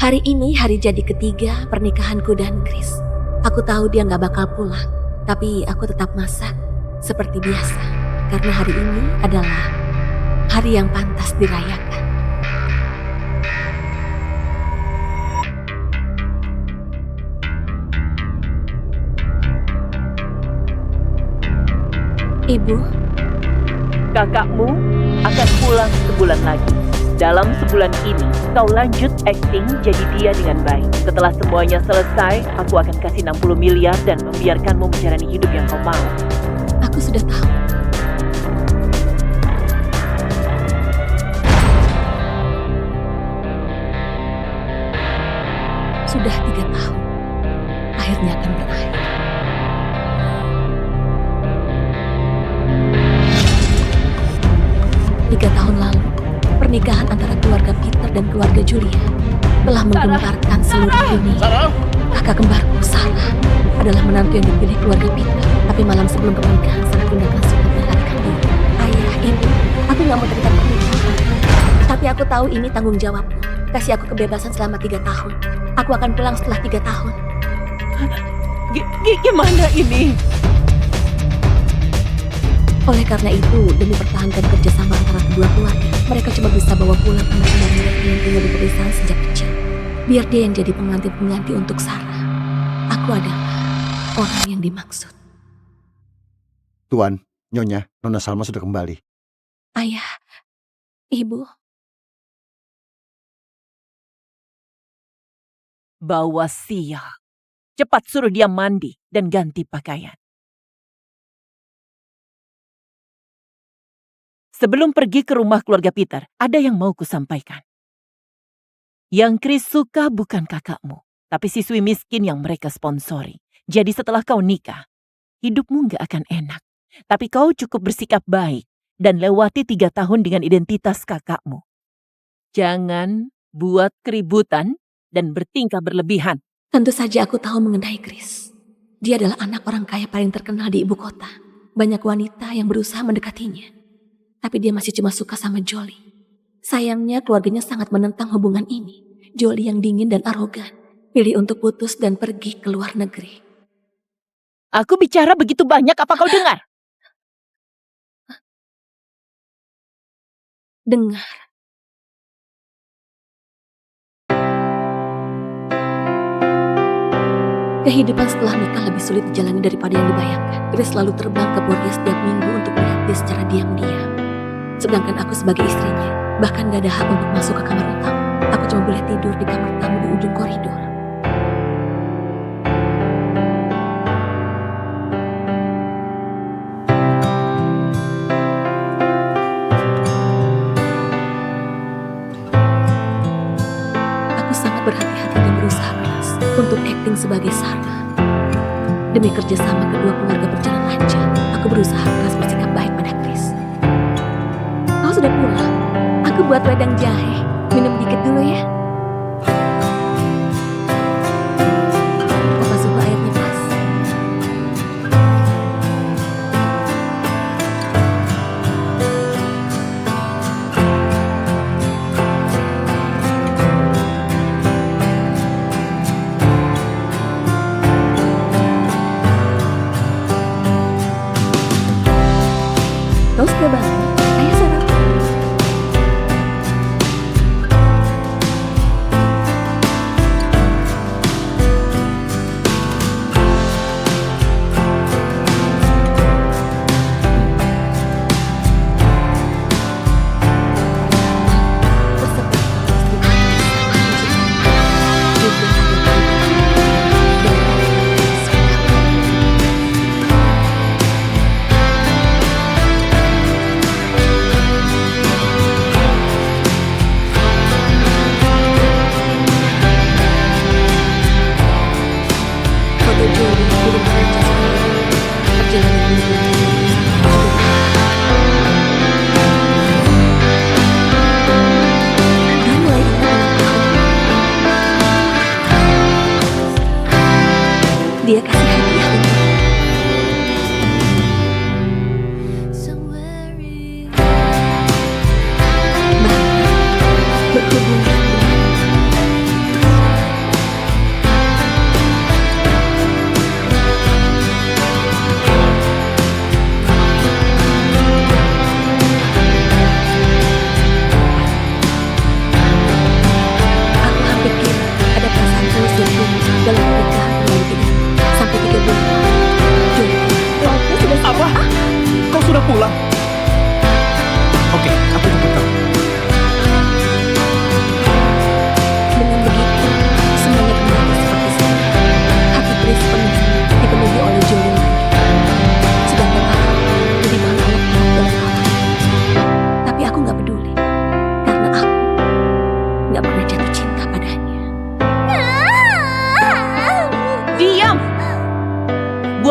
Hari ini hari jadi ketiga pernikahanku dan Chris. Aku tahu dia gak bakal pulang, tapi aku tetap masak seperti biasa. Karena hari ini adalah hari yang pantas dirayakan. Ibu, Kakakmu akan pulang sebulan lagi. Dalam sebulan ini, kau lanjut acting jadi dia dengan baik. Setelah semuanya selesai, aku akan kasih 60 miliar dan membiarkanmu menjalani hidup yang kau mau. aku sudah tahu. Sudah 3 tahun, akhirnya akan berakhir. Tiga tahun lalu, pernikahan antara keluarga Peter dan keluarga Julia telah menggemparkan seluruh dunia. Kakak kembarku, Sarah, adalah menantu yang dipilih keluarga Peter. Tapi malam sebelum pernikahan, Sarah tindakan sudah melarikan diri. Ayah, ibu, aku gak mau terikat pernikahan. Tapi aku tahu ini tanggung jawabku. Kasih aku kebebasan selama 3 tahun. Aku akan pulang setelah 3 tahun. Gimana ini? Oleh karena itu, demi pertahankan kerjasama antara kedua keluarga, mereka cuma bisa bawa pulang anak-anak mereka yang tinggal di pedesaan sejak kecil. Biar dia yang jadi pengantin-pengganti untuk Sarah. Aku adalah orang yang dimaksud. Tuan, Nyonya, Nona Salma sudah kembali. Ayah, ibu, Bawa sial. Cepat suruh dia mandi dan ganti pakaian. Sebelum pergi ke rumah keluarga Peter, ada yang mau kusampaikan. Yang Chris suka bukan kakakmu, tapi siswi miskin yang mereka sponsori. Jadi setelah kau nikah, hidupmu gak akan enak. Tapi kau cukup bersikap baik dan lewati 3 tahun dengan identitas kakakmu. Jangan buat keributan dan bertingkah berlebihan. tentu saja aku tahu mengenai Chris. Dia adalah anak orang kaya paling terkenal di ibu kota. Banyak wanita yang berusaha mendekatinya. Tapi dia masih cuma suka sama Jolie. Sayangnya keluarganya sangat menentang hubungan ini. Jolie yang dingin dan arogan, pilih untuk putus dan pergi ke luar negeri. Aku bicara begitu banyak, apa kau dengar? Dengar. Kehidupan setelah nikah lebih sulit dijalani daripada yang dibayangkan. Chris selalu terbang ke Borgia setiap minggu untuk melihat dia secara diam-diam. Sedangkan aku sebagai istrinya, bahkan gak ada hak untuk masuk ke kamar utama. Aku cuma boleh tidur di kamar tamu di ujung koridor. Aku sangat berhati-hati dan berusaha keras untuk akting sebagai Sarah. Demi kerjasama kedua keluarga berjalan lancar, aku berusaha keras bersikap baik pada Chris. Kau sudah pulang? Aku buat wedang jahe. Minum dikit dulu ya. Apa suhu airnya pas? Kau sudah bangun? Ayo sarapan.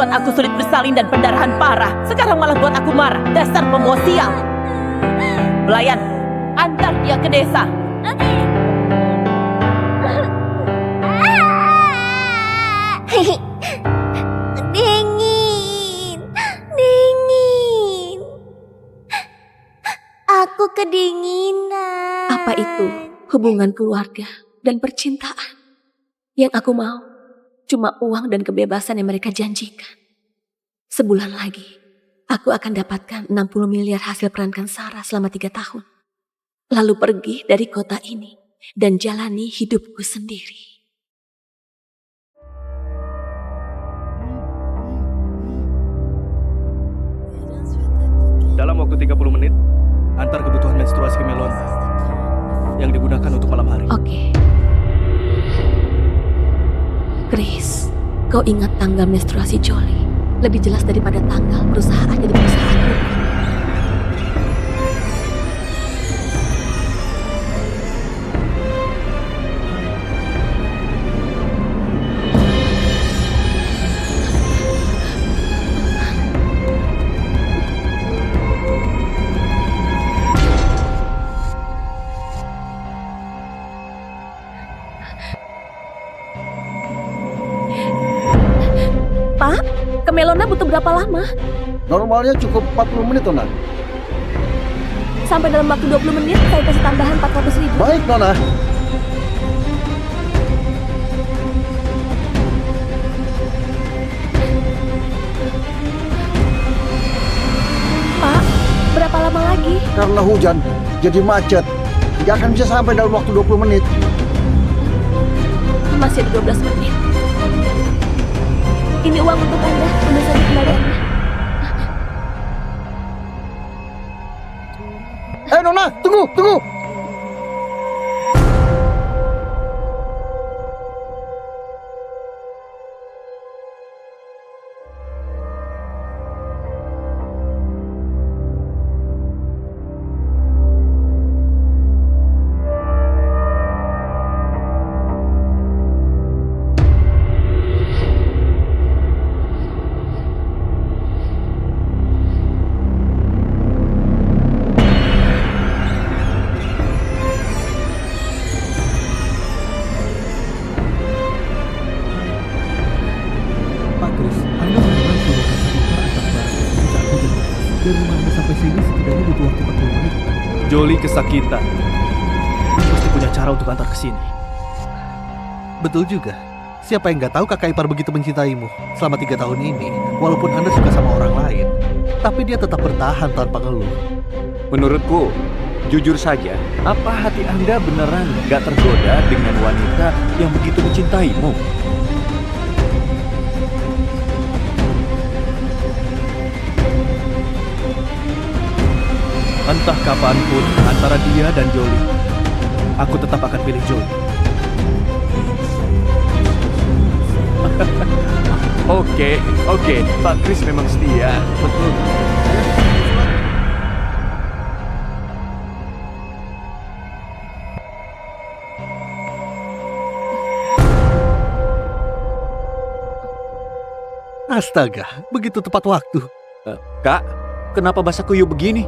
buat aku sulit bersalin dan pendarahan parah. Sekarang malah buat aku marah. Dasar pembawa sial. Pelayan, antar dia ke desa. Dingin, dingin. Aku kedinginan. Apa itu hubungan keluarga dan percintaan? Yang aku mau cuma uang dan kebebasan yang mereka janjikan. Sebulan lagi, aku akan dapatkan 60 miliar hasil perankan Sarah selama 3 tahun. Lalu pergi dari kota ini dan jalani hidupku sendiri. Dalam waktu 30 menit, antar kebutuhan menstruasi ke Melon yang digunakan untuk malam hari. Oke. Chris, kau ingat tanggal menstruasi Jolie? Lebih jelas daripada tanggal perusahaan jadi perusahaanku. Pak, ke Melona butuh berapa lama? Normalnya cukup 40 menit, Nona. Sampai dalam waktu 20 menit saya kasih tambahan 400.000. Baik, Nona. Pak, berapa lama lagi? Karena hujan, jadi macet. Nggak akan bisa sampai dalam waktu 20 menit. Masih ada 12 menit. Ini uang untuk Anda, ambil saja kembaliannya. Nona, tunggu, tunggu. Jolie kesakitan. Pasti punya cara untuk antar ke sini. Betul juga. Siapa yang nggak tahu kakak ipar begitu mencintaimu selama 3 tahun ini, walaupun Anda suka sama orang lain, tapi dia tetap bertahan tanpa ngeluh. Menurutku, jujur saja, apa hati Anda beneran gak tergoda dengan wanita yang begitu mencintaimu? Entah kapanpun antara dia dan Jolie, aku tetap akan pilih Jolie. Oke, Pak Chris memang setia. Betul. Astaga, begitu tepat waktu. Kak, kenapa basah kuyup begini?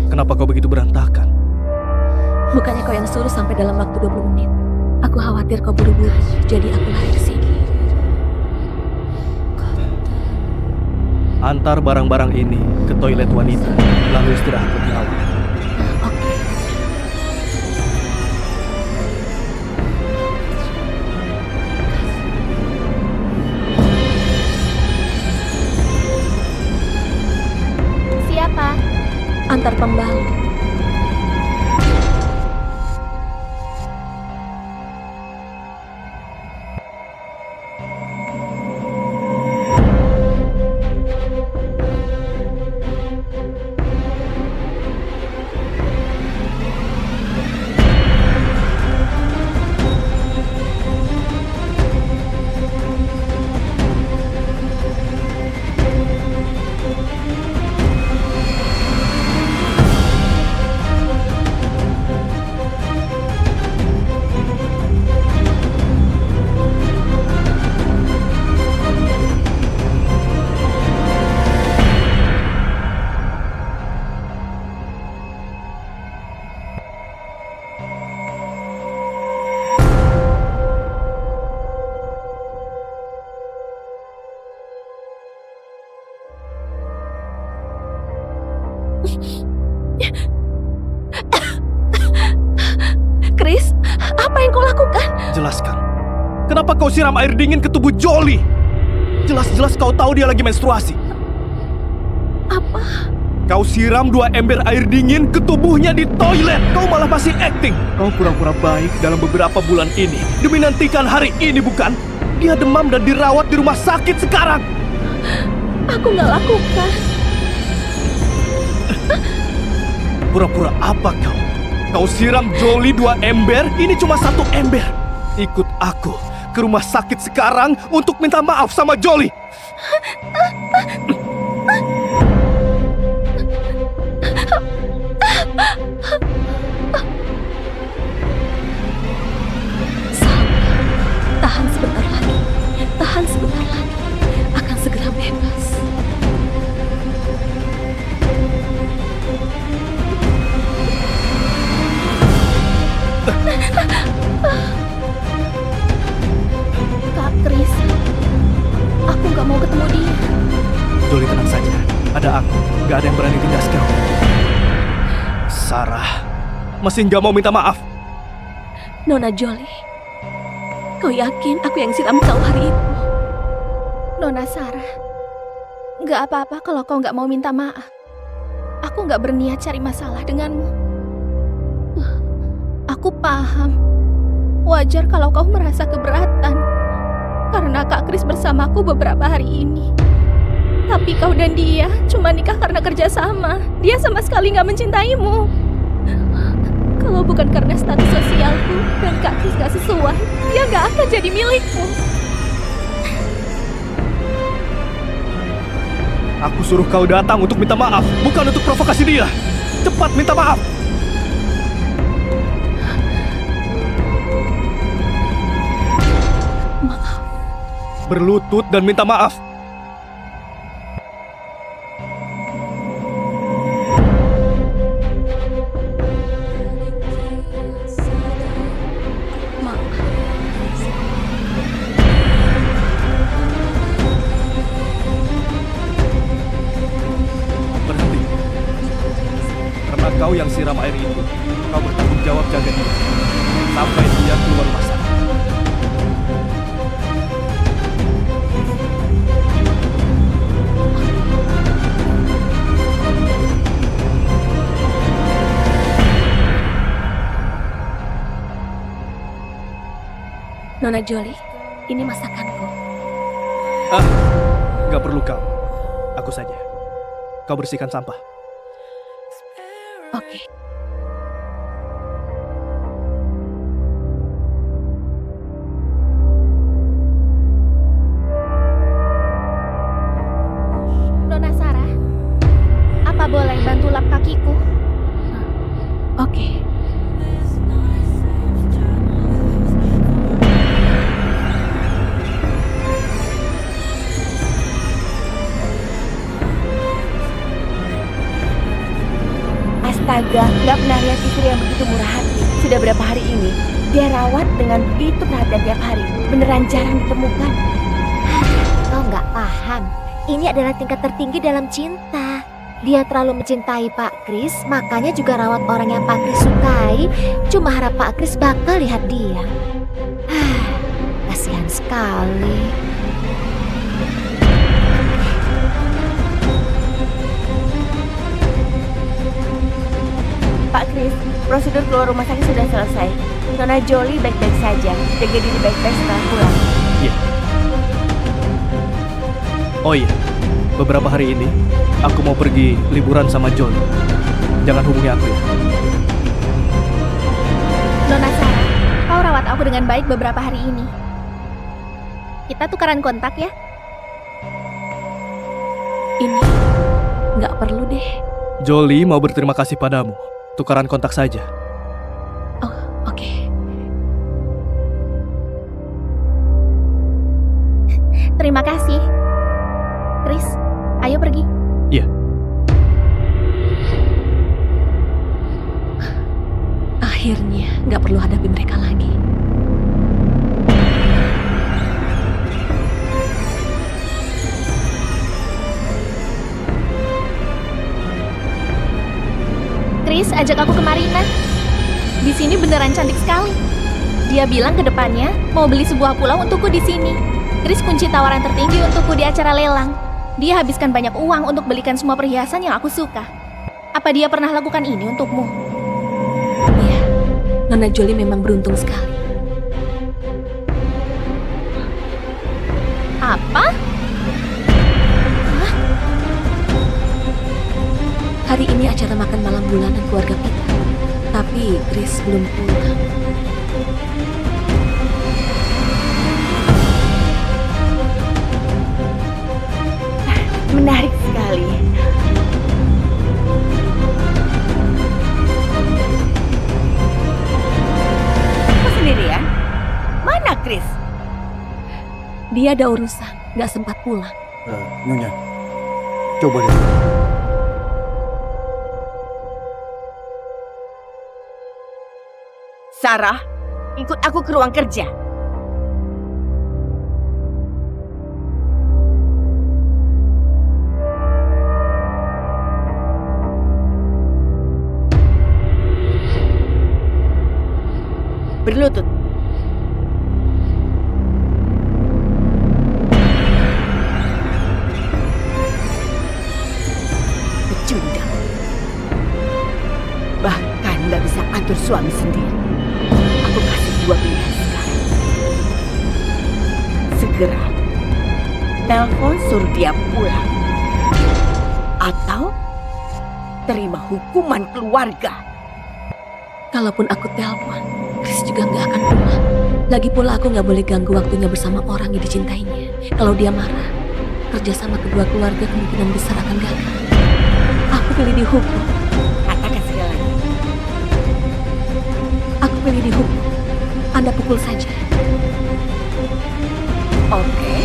Kenapa kau begitu berantakan? Bukannya kau yang suruh sampai dalam waktu 20 menit. Aku khawatir kau buru-buru, jadi aku lari ke sini. Antar barang-barang ini ke toilet wanita, lalu istirahat lebih awal. Oke. Siapa? Antar pembalut. yang kau lakukan? Jelaskan. Kenapa kau siram air dingin ke tubuh Jolie? Jelas-jelas kau tahu dia lagi menstruasi. Apa? Kau siram 2 ember air dingin ke tubuhnya di toilet. Kau malah masih acting. Kau pura-pura baik dalam beberapa bulan ini demi nantikan hari ini, bukan? Dia demam dan dirawat di rumah sakit sekarang. Aku nggak lakukan. Pura-pura apa kau? Kau siram Jolie 2 ember, ini cuma 1 ember. Ikut aku ke rumah sakit sekarang untuk minta maaf sama Jolie. Tahan sebentar lagi. Tahan sebentar lagi. Akan segera bebas. Kak Chris, aku nggak mau ketemu dia. Jolie, tenang saja. Ada aku. Gak ada yang berani tindas kau. Sarah, masih nggak mau minta maaf? Nona Jolie, kau yakin aku yang siram kau hari itu? Nona Sarah, nggak apa-apa kalau kau nggak mau minta maaf. Aku nggak berniat cari masalah denganmu. Aku paham. Wajar kalau kau merasa keberatan karena Kak Chris bersamaku beberapa hari ini. Tapi kau dan dia cuma nikah karena kerjasama. Dia sama sekali nggak mencintaimu. Kalau bukan karena status sosialku dan Kak Chris gak sesuai, dia gak akan jadi milikmu. Aku suruh kau datang untuk minta maaf, bukan untuk provokasi dia. Cepat minta maaf. Maaf. Berlutut dan minta maaf. Berhenti. Karena kau yang siram air itu, kau bertanggung jawab jaga dia sampai dia keluar rumah sakit. Nona Jolie, ini masakanku. Gak perlu kau. Aku saja. Kau bersihkan sampah. Oke. Nona Sarah, apa boleh bantu lap kakiku? Oke. Astaga, gak pernah lihat istri yang begitu murah hati. Sudah berapa hari ini, dia rawat dengan begitu perhatian tiap hari. Beneran jarang ditemukan. Kau nggak paham, ini adalah tingkat tertinggi dalam cinta. Dia terlalu mencintai Pak Chris, makanya juga rawat orang yang Pak Chris sukai. Cuma harap Pak Chris bakal lihat dia. Kasihan sekali. Pak Chris, prosedur keluar rumah sakit sudah selesai. Nona Jolie baik-baik saja. Jaga diri baik-baik setelah pulang. Iya. Oh iya, beberapa hari ini aku mau pergi liburan sama John. Jangan hubungi aku ya. Nona Sarah, kau rawat aku dengan baik beberapa hari ini. Kita tukaran kontak ya. Ini nggak perlu deh. Jolie mau berterima kasih padamu. Tukaran kontak saja. Oh, oke. Terima kasih. Chris, ayo pergi. Iya. Akhirnya nggak perlu hadapi mereka lagi. Chris, ajak aku ke Marina. Di sini beneran cantik sekali. Dia bilang ke depannya mau beli sebuah pulau untukku di sini. Chris kunci tawaran tertinggi untukku di acara lelang. Dia habiskan banyak uang untuk belikan semua perhiasan yang aku suka. Apa dia pernah lakukan ini untukmu? Iya, Nona Jolie memang beruntung sekali. Apa? Hari ini acara makan malam bulanan keluarga Peter. Tapi Chris belum pulang. Menarik sekali. Aku sendirian? Mana Chris? Dia ada urusan, nggak sempat pulang. Nyonya, coba deh. Sarah, ikut aku ke ruang kerja. Berlutut. Pecundang. Bahkan nggak bisa atur suami sendiri. Aku kasih 2 pilihan sekarang. Segera telepon suruh dia pulang. Atau terima hukuman keluarga. Kalaupun aku telepon, Chris juga nggak akan pulang. Lagi pula aku nggak boleh ganggu waktunya bersama orang yang dicintainya. Kalau dia marah, kerjasama kedua keluarga kemungkinan besar akan gagal. Aku pilih dihukum. Katakan sekali lagi. Aku pilih dihukum. Anda pukul saja. Oke.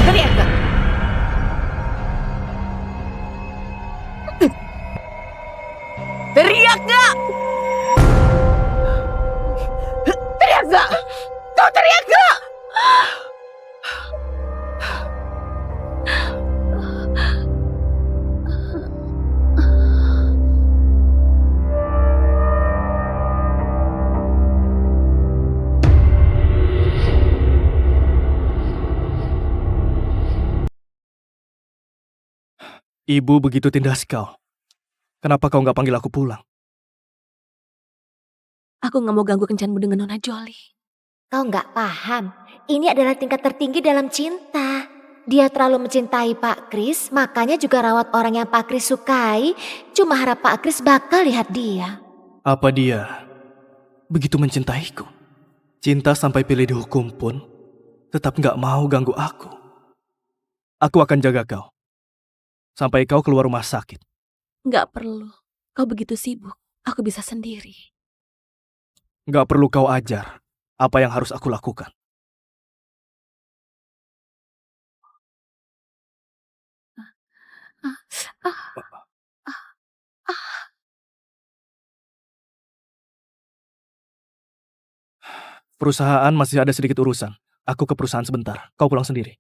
Teriak gak? Teriak gak? Teriak gak? Kau teriak gak? Ibu begitu tindas kau. Kenapa kau nggak panggil aku pulang? Aku nggak mau ganggu kencanmu dengan Nona Jolie. Kau nggak paham, ini adalah tingkat tertinggi dalam cinta. Dia terlalu mencintai Pak Chris, makanya juga rawat orang yang Pak Chris sukai. Cuma harap Pak Chris bakal lihat dia. Apa dia begitu mencintaiku? Cinta sampai pilih dihukum pun tetap nggak mau ganggu aku. Aku akan jaga kau sampai kau keluar rumah sakit. Nggak perlu. Kau begitu sibuk. Aku bisa sendiri. Nggak perlu kau ajar apa yang harus aku lakukan. Perusahaan masih ada sedikit urusan. Aku ke perusahaan sebentar. Kau pulang sendiri.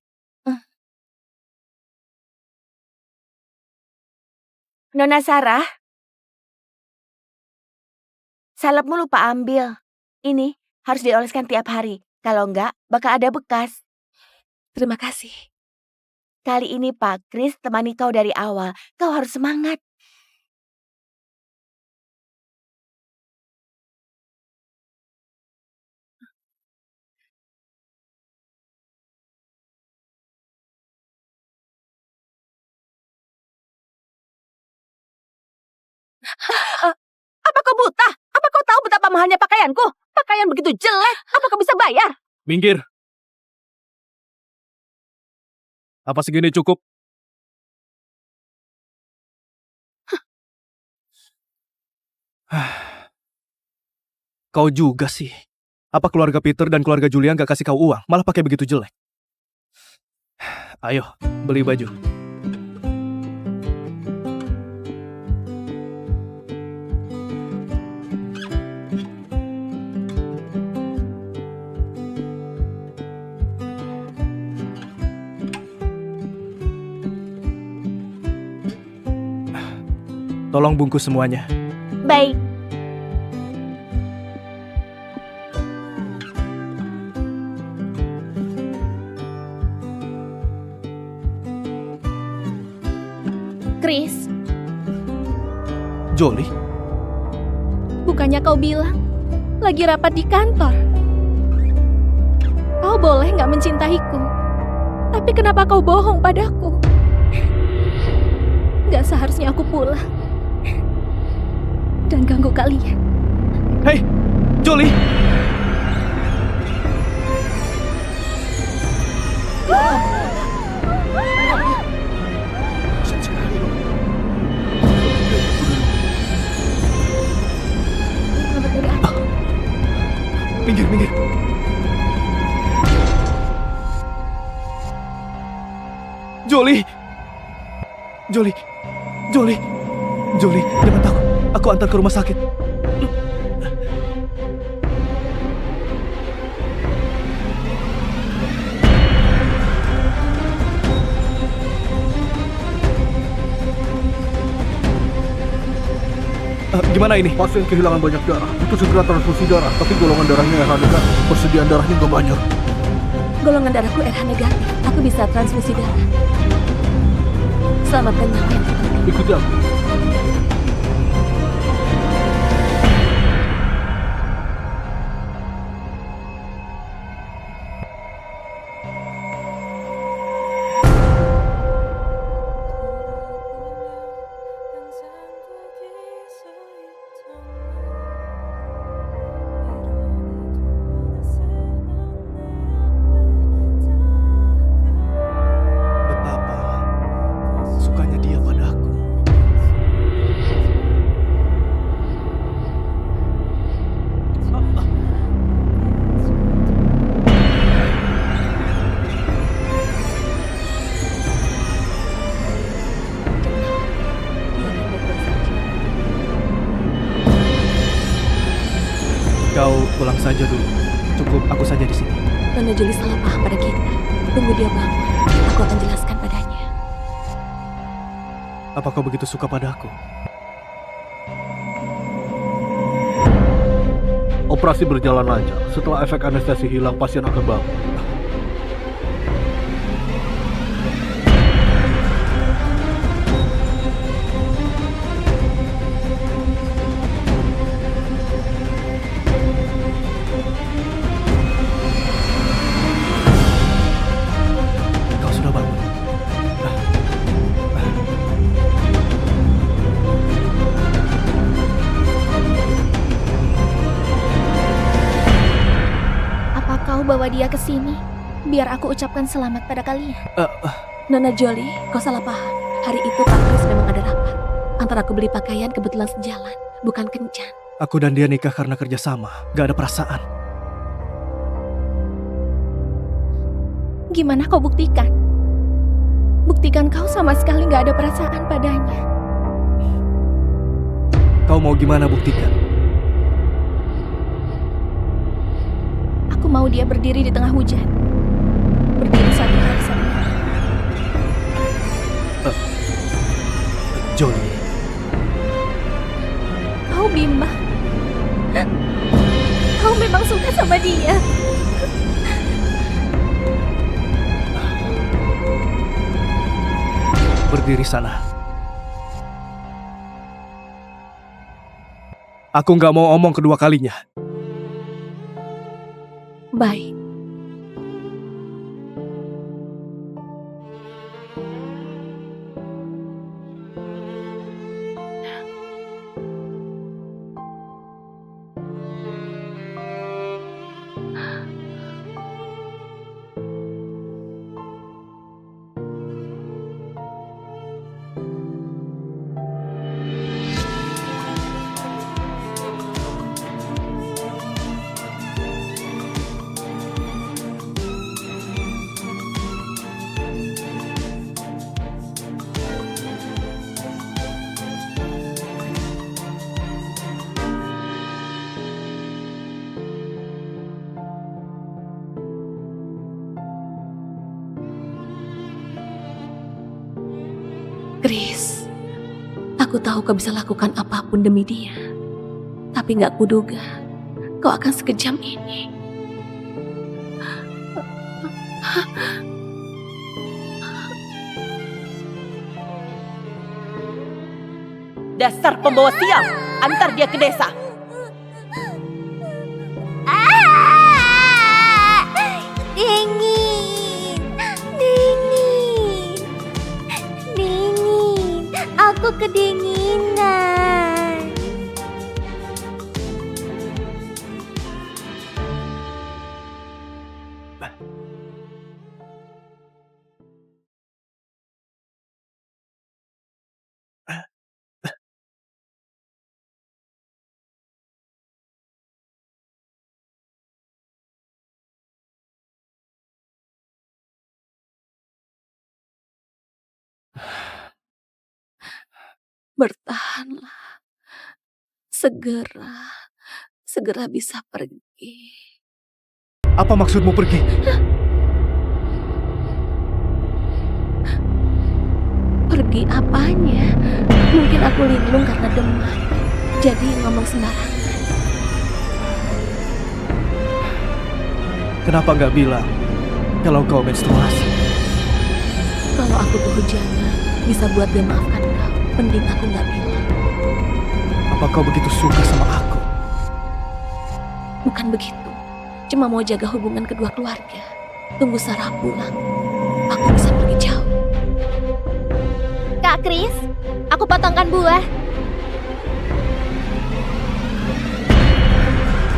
Nona Sarah, salepmu lupa ambil. Ini harus dioleskan tiap hari. Kalau enggak, bakal ada bekas. Terima kasih. Kali ini Pak Chris temani kau dari awal. Kau harus semangat. Apa kau buta? Apa kau tahu betapa mahalnya pakaianku? Pakaian begitu jelek, apa kau bisa bayar? Minggir. Apa segini cukup? Kau juga sih. Apa keluarga Peter dan keluarga Julia gak kasih kau uang, malah pakai begitu jelek? Ayo, beli baju. Tolong bungkus semuanya. Baik. Chris, Jolie, bukannya kau bilang lagi rapat di kantor? Kau boleh nggak mencintaiku, tapi kenapa kau bohong padaku? Gak seharusnya aku pulang dan ganggu kalian. hei, Jolie. Minggir, minggir. Jolie. Jolie. Jolie. Jolie, jangan takut. Aku antar ke rumah sakit. Gimana ini? Pasien kehilangan banyak darah. Itu segera transfusi darah, tapi golongan darahnya RH negatif. Persediaan darahnya nggak banyak. Golongan darahku RH negatif. Aku bisa transfusi darah. Selamatkan nyawa yang terpenting. Ikuti aku. Betapa sukanya dia padaku. Kau pulang saja dulu. Cukup aku saja di sini. Nona Julie salah paham pada kita. Tunggu dia bangun. Aku akan jelaskan padanya. Apa kau begitu suka padaku? Operasi berjalan lancar. Setelah efek anestesi hilang, pasien akan bangun. Kau sudah bangun. Apa kau bawa dia ke sini? Biar aku ucapkan selamat pada kalian. Nona Jolie, kau salah paham. Hari itu Pak Chris memang ada rapat. Antara aku beli pakaian kebetulan sejalan, bukan kencan. Aku dan dia nikah karena kerjasama. Gak ada perasaan. Gimana kau buktikan? Buktikan kau sama sekali nggak ada perasaan padanya. Kau mau gimana buktikan? Aku mau dia berdiri di tengah hujan. Berdiri satu hari satu malam. Jolie, Kau bimbang. Kau memang suka sama dia. berdiri sana. Aku nggak mau omong kedua kalinya. Baik. Chris, aku Aku tahu kau bisa lakukan apapun demi dia. Tapi gak kuduga kau akan sekejam ini. Dasar pembawa sial, antar dia ke desa. Dingin, dingin, dingin. Aku kedinginan. Bertahanlah. Segera bisa pergi. Apa maksudmu pergi? Pergi apanya? Mungkin aku linglung karena demam. Jadi ngomong sembarangan. Kenapa nggak bilang kalau kau menstruasi? Kalau aku kehujanan, bisa buat dia maafkan kau. Mending aku nggak bilang. Apa kau begitu suka sama aku? Bukan begitu. Cuma mau jaga hubungan kedua keluarga. Tunggu Sarah pulang. Aku bisa pergi jauh. Kak Kris, aku potongkan buah.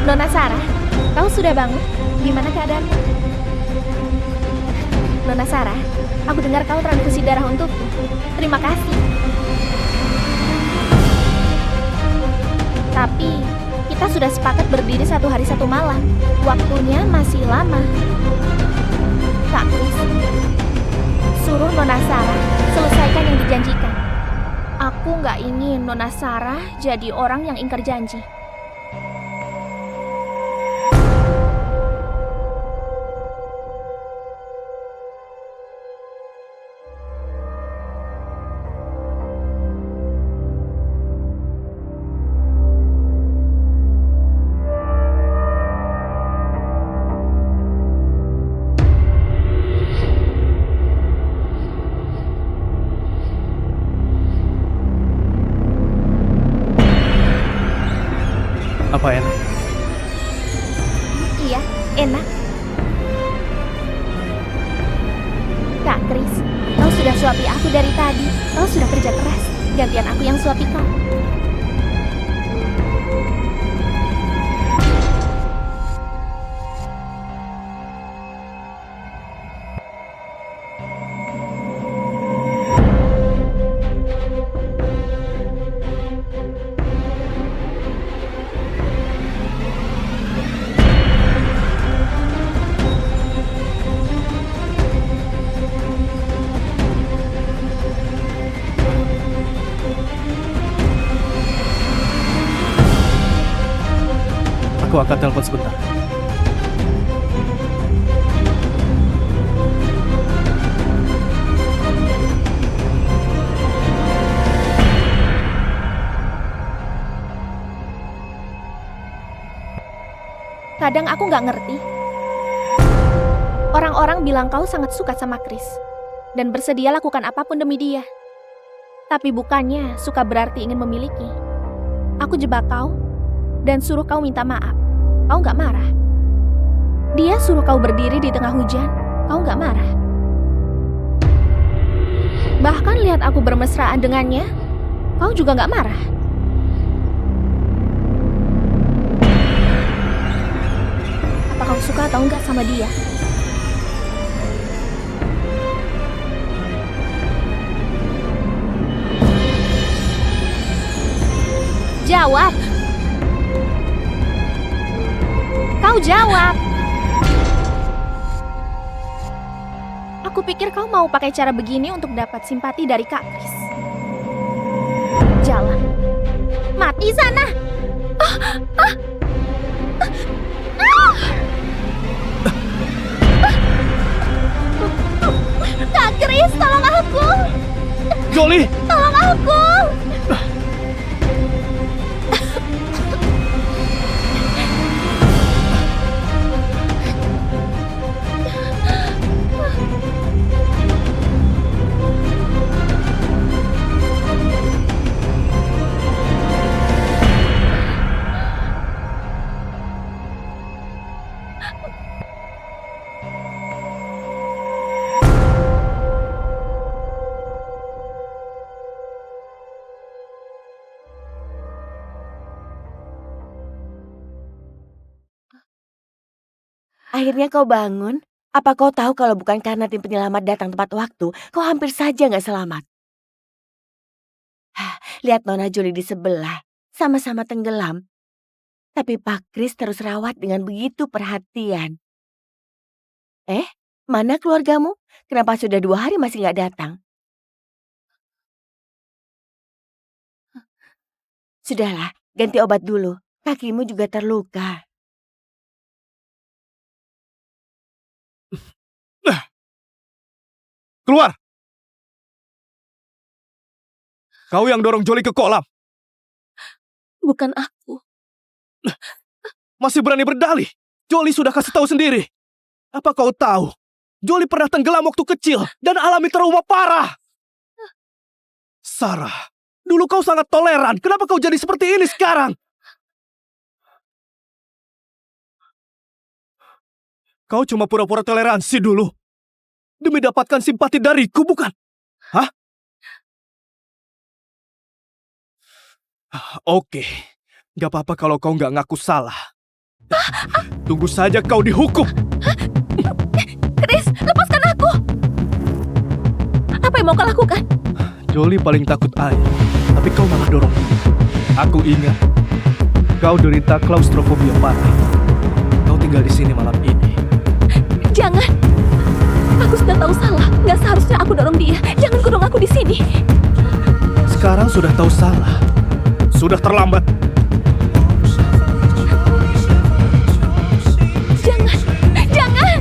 Nona Sarah, kau sudah bangun? Gimana keadaanmu? Nona Sarah, aku dengar kau transfusi darah untukku. Terima kasih. Tapi, kita sudah sepakat berdiri 1 hari 1 malam. Waktunya masih lama. Kak Kris, suruh Nona Sarah selesaikan yang dijanjikan. Aku nggak ingin Nona Sarah jadi orang yang ingkar janji. Apa enak? Iya, enak. Kak Kris, kau sudah suapi aku dari tadi. Kau sudah kerja keras. Gantian aku yang suapi kau. Aku akan telepon sebentar. Kadang aku nggak ngerti. Orang-orang bilang kau sangat suka sama Kris dan bersedia lakukan apapun demi dia. Tapi bukannya suka berarti ingin memiliki. Aku jebak kau dan suruh kau minta maaf. Kau nggak marah. Dia suruh kau berdiri di tengah hujan. Kau nggak marah. Bahkan lihat aku bermesraan dengannya, kau juga nggak marah. Apa kau suka atau enggak sama dia? Jawab. Kau jawab. Aku pikir kau mau pakai cara begini untuk dapat simpati dari Kak Kris. Jalan. Mati sana. Kak Kris, tolong aku. Jolie! Tolong aku. Akhirnya kau bangun. Apa kau tahu kalau bukan karena tim penyelamat datang tepat waktu, kau hampir saja nggak selamat. Lihat Nona Jolie di sebelah, sama-sama tenggelam. Tapi Pak Kris terus rawat dengan begitu perhatian. Mana keluargamu? Kenapa sudah 2 hari masih nggak datang? Sudahlah, ganti obat dulu. Kakimu juga terluka. Keluar! Kau yang dorong Jolie ke kolam. Bukan aku. Masih berani berdalih. Jolie sudah kasih tahu sendiri. Apa kau tahu? Jolie pernah tenggelam waktu kecil dan alami trauma parah. Sarah, dulu kau sangat toleran. Kenapa kau jadi seperti ini sekarang? Kau cuma pura-pura toleransi dulu. Demi dapatkan simpati dariku, bukan? Hah? Oke. Gak apa-apa kalau kau gak ngaku salah. Tunggu saja kau dihukum. Kris, lepaskan aku! Apa yang mau kau lakukan? Jolie paling takut air, tapi kau malah dorong. Aku ingat, kau derita klaustrofobia parah. Kau tinggal di sini malam ini. Jangan! Aku sudah tahu salah. Nggak seharusnya aku dorong dia. Jangan kurung aku di sini. Sekarang sudah tahu salah. Sudah terlambat. Jangan! Jangan!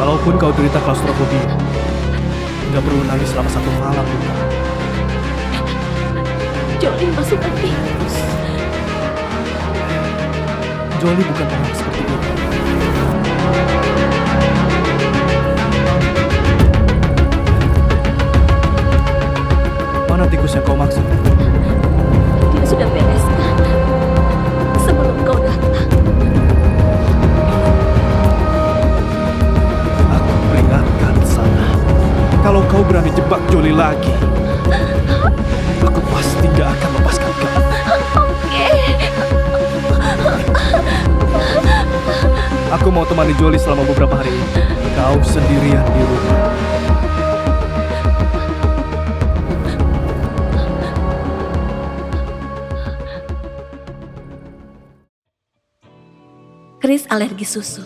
Walaupun kau derita klaustrofobia, nggak perlu nangis selama 1 malam, bukan? Jolie masukkan tikus. Jolie bukan orang seperti itu. Mana tikus yang kau maksud? Dia sudah bereskan sebelum kau datang. Aku peringatkan sana. Kalau kau berani jebak Jolie lagi, aku pasti gak akan lepaskan kau. Aku mau temani Jolie selama beberapa hari ini. Kau sendirian di rumah. Kris alergi susu.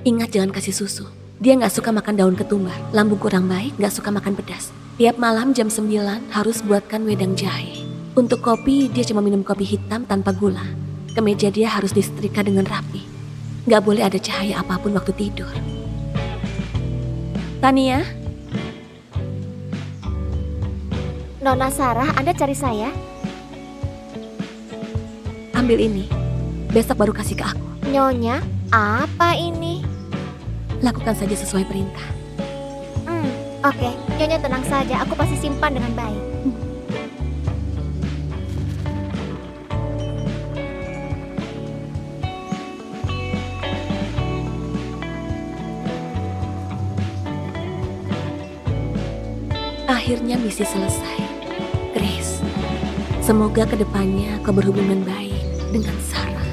Ingat jangan kasih susu. Dia nggak suka makan daun ketumbar. Lambung kurang baik, nggak suka makan pedas. Tiap malam jam 9 harus buatkan wedang jahe. Untuk kopi, dia cuma minum kopi hitam tanpa gula. Kemeja dia harus disetrika dengan rapi. Nggak boleh ada cahaya apapun waktu tidur. Tania, Nona Sarah, Anda cari saya? ambil ini. Besok baru kasih ke aku. Nyonya, apa ini? Lakukan saja sesuai perintah. Oke, Nyonya tenang saja, aku pasti simpan dengan baik. Akhirnya misi selesai. Kris, semoga kedepannya kau berhubungan baik dengan Sarah.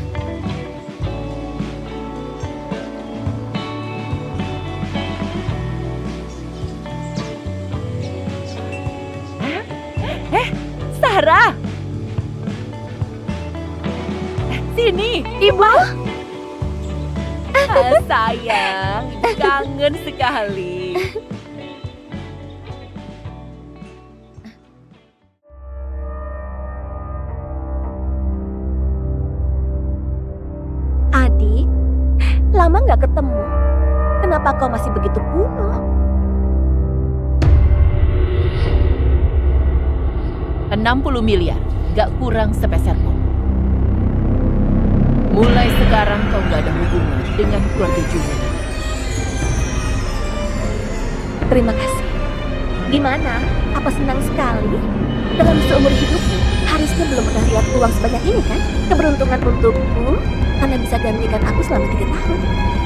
Sarah! Sini, Ibu! Sayang, kangen sekali. Adik, lama nggak ketemu. Kenapa kau masih begitu kuno? 60 miliar, gak kurang sepeser pun. Mulai sekarang kau gak ada hubungan dengan keluarga Julia. Terima kasih. Gimana? Apa senang sekali? Dalam seumur hidupmu, harusnya belum pernah lihat uang sebanyak ini kan? Keberuntungan untukku, karena bisa gantikan aku selama 3 tahun.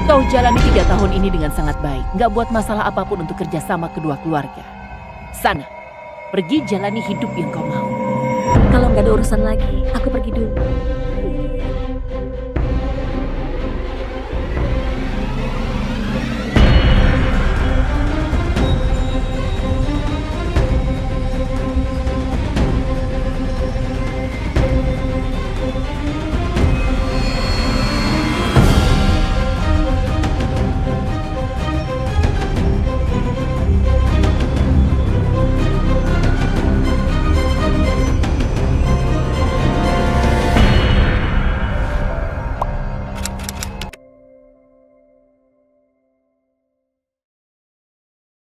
Kau jalani 3 tahun ini dengan sangat baik. Gak buat masalah apapun untuk kerjasama kedua keluarga. Sana, pergi jalani hidup yang kau mau. Kalau nggak ada urusan lagi, aku pergi dulu.